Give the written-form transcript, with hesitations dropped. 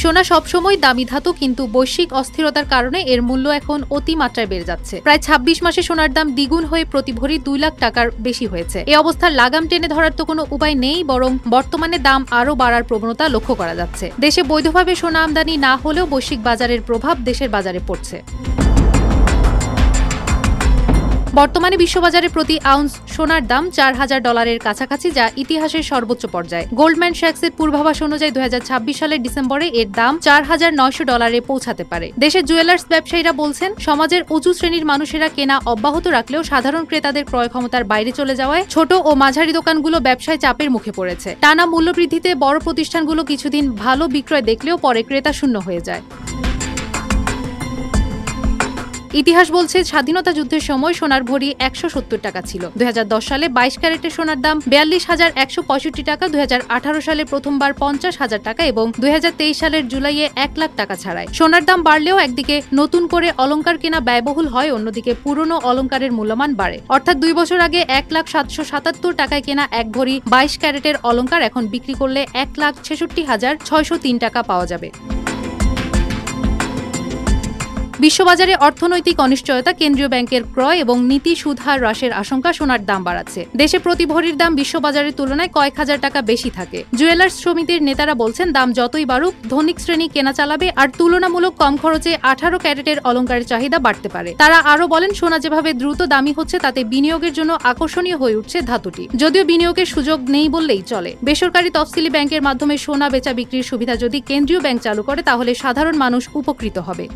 সোনা সবসময় দামি ধাতু, কিন্তু বৈশ্বিক অস্থিরতার কারণে এর মূল্য এখন অতিমাত্রায় বেড়ে যাচ্ছে। প্রায় ২৬ মাসে সোনার দাম দ্বিগুণ হয়ে প্রতি ভরি ২ লাখ টাকার বেশি হয়েছে। এই অবস্থার লাগাম টেনে ধরার তো কোনো উপায় নেই, বরং বর্তমানে দাম আরও বাড়ার প্রবণতা লক্ষ্য করা যাচ্ছে। দেশে বৈধভাবে সোনা আমদানি না হলেও বৈশ্বিক বাজারের প্রভাব দেশের বাজারে পড়ছে। বর্তমানে বিশ্ববাজারে প্রতি আউন্স সোনার দাম $৪,০০০ কাছাকাছি, যা ইতিহাসের সর্বোচ্চ পর্যায়ে। গোল্ডম্যান স্যাক্সের পূর্বাভাস অনুযায়ী ২০২৬ সালের ডিসেম্বরে এর দাম $৪,৯০০ পৌঁছাতে পারে। দেশের জুয়েলার্স ব্যবসায়ীরা বলছেন, সমাজের উঁচু শ্রেণীর মানুষেরা কেনা অব্যাহত রাখলেও সাধারণ ক্রেতাদের ক্রয় ক্ষমতার বাইরে চলে যাওয়ায় ছোট ও মাঝারি দোকানগুলো ব্যবসায় চাপের মুখে পড়েছে। টানা মূল্যবৃদ্ধিতে বড় প্রতিষ্ঠানগুলো কিছুদিন ভালো বিক্রয় দেখলেও পরে ক্রেতা শূন্য হয়ে যায়। ইতিহাস বলছে, স্বাধীনতা যুদ্ধের সময় সোনার ভরি ১৭০ টাকা ছিল। ২০১০ সালে ২২ ক্যারেটের সোনার দাম ৪২,১৬৫ টাকা, ২০১৮ সালে প্রথমবার ৫০,০০০ টাকা এবং ২০২৩ সালের জুলাইয়ে ১ লাখ টাকা ছাড়ায়। সোনার দাম বাড়লেও একদিকে নতুন করে অলংকার কেনা ব্যয়বহুল হয়, অন্যদিকে পুরনো অলংকারের মূল্যমান বাড়ে। অর্থাৎ ২ বছর আগে ১,৭৭৭ টাকায় কেনা এক ভরি ২২ ক্যারেটের অলংকার এখন বিক্রি করলে ১,৬৬,৬০৩ টাকা পাওয়া যাবে। বিশ্ববাজারে অর্থনৈতিক অনিশ্চয়তা, কেন্দ্রীয় ব্যাংকের ক্রয় এবং নীতি সুদ হার হ্রাসের আশঙ্কা সোনার দাম বাড়াচ্ছে। দেশে প্রতি ভরির দাম বিশ্ববাজারের তুলনায় কয়েক হাজার টাকা বেশি থাকে। জুয়েলার্স সমিতির নেতারা বলছেন, দাম যতই বাড়ুক ধনিক শ্রেণী কেনা চালাবে, আর তুলনামূলক কম খরচে ১৮ ক্যারেটের অলংকারের চাহিদা বাড়তে পারে। তারা আরও বলেন, সোনা যেভাবে দ্রুত দামি হচ্ছে তাতে বিনিয়োগের জন্য আকর্ষণীয় হয়ে উঠছে ধাতুটি, যদিও বিনিয়োগের সুযোগ নেই বললেই চলে। বেসরকারি তফসিলি ব্যাংকের মাধ্যমে সোনা বেচা বিক্রির সুবিধা যদি কেন্দ্রীয় ব্যাংক চালু করে, তাহলে সাধারণ মানুষ উপকৃত হবে।